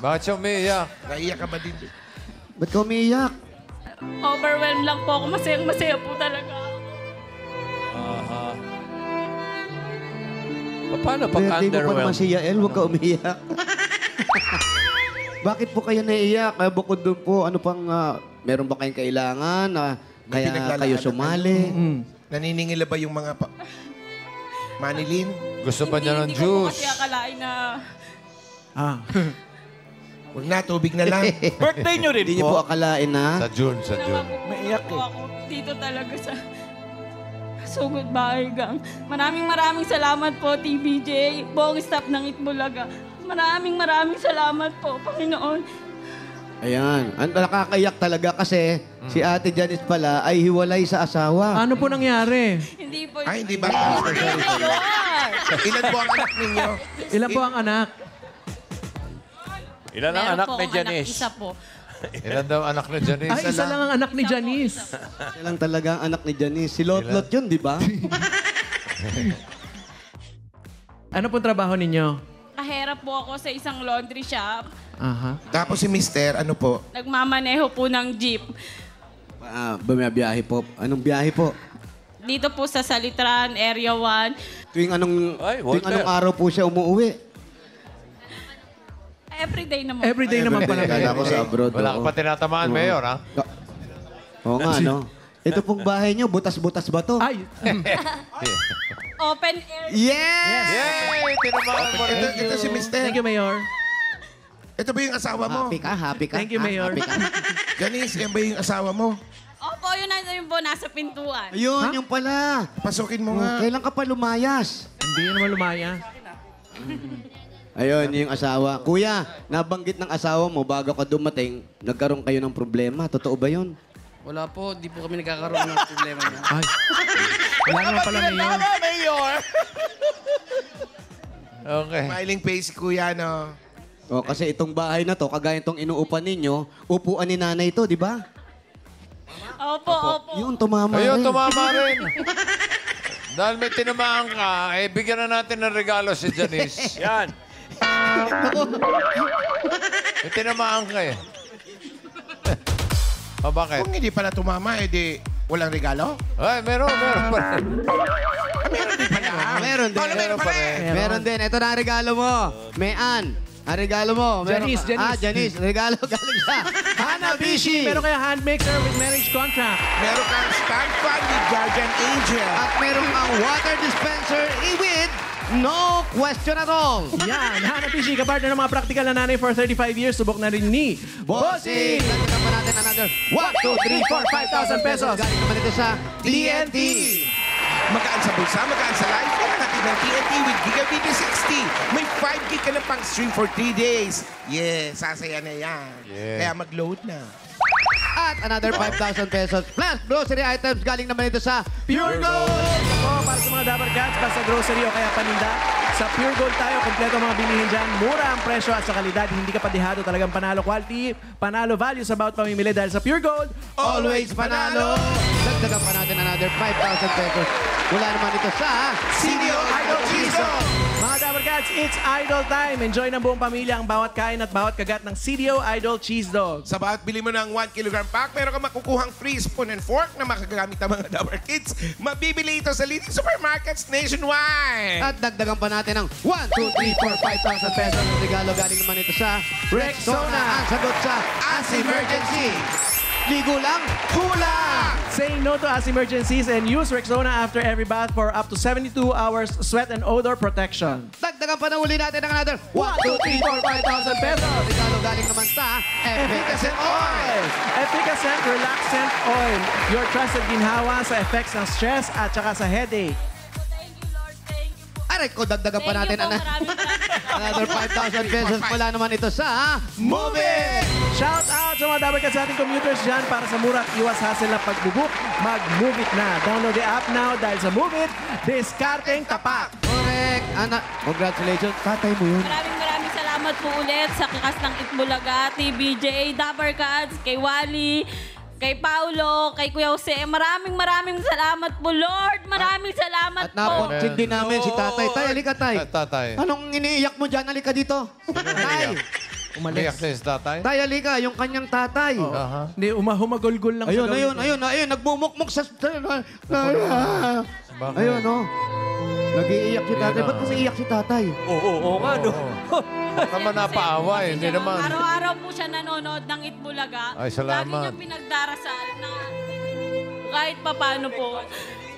Bakit siya umiiyak? Naiyak ka ba din? Ba't ka umiiyak? Overwhelmed lang po ako. Masayang-masaya po talaga ako. Aha. Paano pag Birthday mo pa naman underwhelmed? si Yael, huwag ka umiiyak. Bakit po kayo naiiyak? Bukod doon po, ano pang, meron ba kayong kailangan? May Kaya pinaglalaanan kayo sumali? Naniningila ba yung mga Manilin? Gusto ba niya ng Hindi ko po juice? kasi akalain na... Huwag na, tubig na lang. Birthday nyo rin Hindi niyo po akalain na? Sa June, sa June. Maiyak po ako dito talaga sa Sugod Bahay Gang. Maraming salamat po, TBJ, buong staff ng Itbulaga. Maraming salamat po, Panginoon. Ayan. Ang nakakaiyak talaga kasi si Ate Janice pala ay hiwalay sa asawa. Ano po nangyari? Hindi po... Ay, hindi ba? Sorry. Ilan po ang anak ninyo? Ilan po ang anak? Ilan ang anak ni Janice? Isa po. Ilan daw anak ni Janice? Ay, isa lang ang anak ni Janice. Siya lang talaga ang anak ni Janice. Si Lotlot yun, di ba? Ano pong trabaho ninyo? Kahera po ako sa isang laundry shop. Aha. Tapos si Mister, ano po? Nagmamaneho po ng jeep. Bumiyabiyahe po. Anong biyahe po? Dito po sa Salitran, Area 1. Tuwing anong, Ay, tuwing Walter. anong araw po siya umuwi? Everyday naman. Everyday naman pala. Kala ko sa abroad. Wala ka oo. pa tinatamaan, Mayor, ha? Oo nga, no? Ito pong bahay niyo, butas-butas ba to? Ay, Open air. Yes! Yay! Tinamaan mo rin. Ito si Mister. thank you, Mayor. Ito ba yung asawa mo? Happy ka? Thank you, Mayor. Happy ka? Janice, yan ba yung asawa mo? Opo, yun po, nasa pintuan. Ayun, yung pala. Pasukin mo nga. Kailan ka pa lumayas? Hindi naman lumaya. Ayun, yung asawa. Kuya, nabanggit ng asawa mo bago ka dumating, nagkaroon kayo ng problema. Totoo ba yun? Wala po, di po kami nagkakaroon ng problema niya. Ay. Wala naman pala, Mayor. Mayor! Okay. Smiling face si Kuya, no? O, kasi itong bahay na to, kagaya itong inuupan ninyo, upuan ni nanay ito, di ba? Opo. Yun, tumama Ayun, rin. tumama rin. Dahil may tinamaan ka, bigyan na natin ng regalo si Janice. Yan. May tinamaan ka eh. Bakit? Kung hindi pala tumama, edi walang regalo? Ay, meron pa rin. Meron din pala. Meron din. Paano meron pa rin? Meron din. Ito na ang regalo mo. Mayan. Ang regalo mo. Janice, Janice. Janice. Regalo galing sa Hanabishi. Meron kaya hand mixer with marriage contract. Meron kang stand fan with Guardian Angel. At meron kang water dispenser with no question at all. Yan, Hanabishi, kapartner ng mga practical na nanay for 35 years. Subok na rin ni Bossing! Dagdagan pa natin another 1, 2, 3, 4, 5,000 pesos. Galing naman ito sa TNT. Magaan sa bulsa, magaan sa life. Kaya natin ng TNT with Gigabit 60. May 5 gig ka na pang stream for 3 days. Yes, sasaya na yan. Yeah. Kaya mag-load na. At another 5,000 pesos plus grocery items galing naman ito sa Pure Gold. Oh, para sa mga Dabar Cats, basta grocery o kaya paninda. Sa Pure Gold tayo, kompleto ang mga bilihin dyan. Mura ang presyo at sa kalidad. Hindi ka padihado, talagang panalo quality, panalo value sa bawat pamimili dahil sa Pure Gold. Always panalo. Dagdagan pa natin another 5,000 pesos. Wala naman ito sa CDO Idol Cheese Dog. Mga Dabar Cats, it's Idol time. Enjoy ng buong pamilya ang bawat kain at bawat kagat ng CDO Idol Cheese Dog. Sa bawat bili mo ng 1 kilogram pack, meron kang makukuhang free spoon and fork na makagamit ng mga Dabar Kids. Mabibili ito sa leading supermarkets nationwide. At dagdagan pa natin ng 1, 2, 3, 4, 5,000 pesos. Ang regalo galing naman ito sa Rexona. Ang sagot sa As Emergency. Ligo lang, kulang! Say no to as emergencies and use Rexona after every bath for up to 72 hours sweat and odor protection. Dagdagan pa na uli natin ng another 1, 2, 3, 4, 5,000 pesos. Regalo galing naman sa Efficacent Oil. Efficacent Relaxant Oil. Your trusted ginhawa sa effects ng stress at saka sa headache. Thank you, Lord. Thank you. Aray ko, dagdagan pa natin Maraming another 5,000 pesos. Wala naman ito sa Move It! Shout out sa mga Dabar Cats sa ating commuters dyan para sa mura at iwas hassle na pagbubuk. Mag-Move It na. Download the app now dahil sa Move It, diskarteng tapat. Correct. Anak, congratulations. Tatay mo yun. Maraming salamat po ulit sa kakas ng Itbulaga, TBJ, Dabar Cats, kay Wally, kay Paulo, kay Kuya Jose. Maraming salamat po, Lord. Maraming salamat At po. napansin din namin si tatay. Tay, halika tay. Tatay. Anong iniiyak mo dyan? Halika dito. Tay. Umiyak na yung tatay? Tay, halika, yung kanyang tatay. Aha. Hindi, humagol-gol lang Ayun, sa ayun, ayun, ayun, nagbumukmuk sa... Bakit? Ayun, oh. Nag-iiyak si tatay. Ba't kasi iiyak si tatay? Oo nga, no? Baka naman napaawa eh. Hindi naman. Araw-araw po siya nanonood ng Itbulaga. Ay, salamat. Lagi niya pinagdarasal na kahit papano po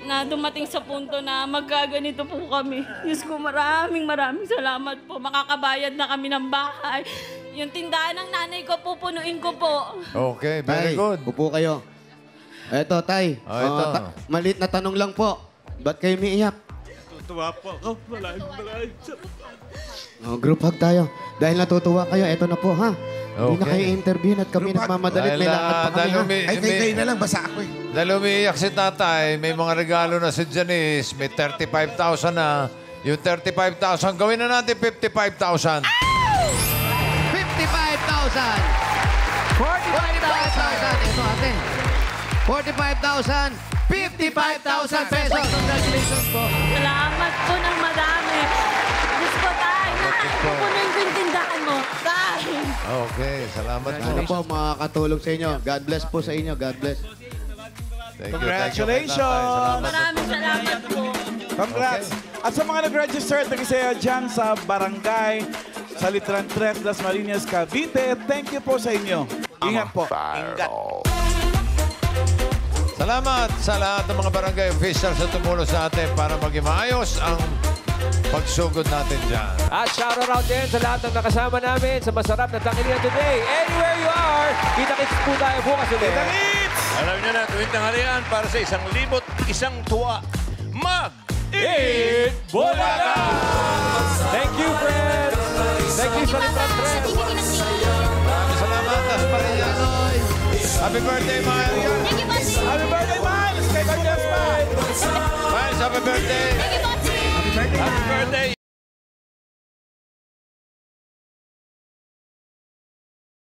na dumating sa punto na magkaganito po kami. Diyos ko, maraming salamat po. Makakabayad na kami ng bahay. Yung tindahan ng nanay ko, pupunuin ko po. Okay, very Tay, good. upo kayo. Eto, tay. Ito. Maliit na tanong lang po. Ba't kayo umiiyak? Tuwa po ako. Maraming. Oh, group hug tayo. Dahil natutuwa kayo, eto na po, ha? Hindi na Okay. kayo interview at kami Group hug. nagmamadalit. May lakad pa kami, ha? Ay, kayo na lang. Basa ako eh. Dahil umiiyak si tatay, may mga regalo na si Janice, may 35,000 na. Yung 35,000, gawin na natin 55,000. 55,000! 45,000! Ito, ate. 45,000! 55,000 pesos! Congratulations po. Salamat po ng madami. Diyos ko, tay, na pupunuin ko yung tindahan mo. Tay! Okay, salamat po. Ano po, makakatulong sa inyo. God bless po sa inyo. God bless. Thank you, Congratulations! Salamat. Maraming salamat po. Congrats! At sa mga nag-register at nag-isaya dyan sa barangay, sa Litran 3, Las Marinas, Cavite, thank you po sa inyo. Ingat po. Ingat. Salamat sa lahat ng mga barangay officials na tumulong sa atin para maging maayos ang pagsugod natin dyan. At shoutout din sa lahat ng nakasama namin sa masarap na tanghalian today. Anywhere you are, kita-kits po tayo bukas ulit. Alam niyo na, tuwing tanghalian para sa 1,001 tuwa. Eat Bulaga! Thank you, friends! Thank you sa Litran Friends! Maraming salamat, Tas Parellano. Happy birthday, Mario. Happy birthday, Miles! Kay Bagdas pa! Miles, happy birthday. Happy birthday!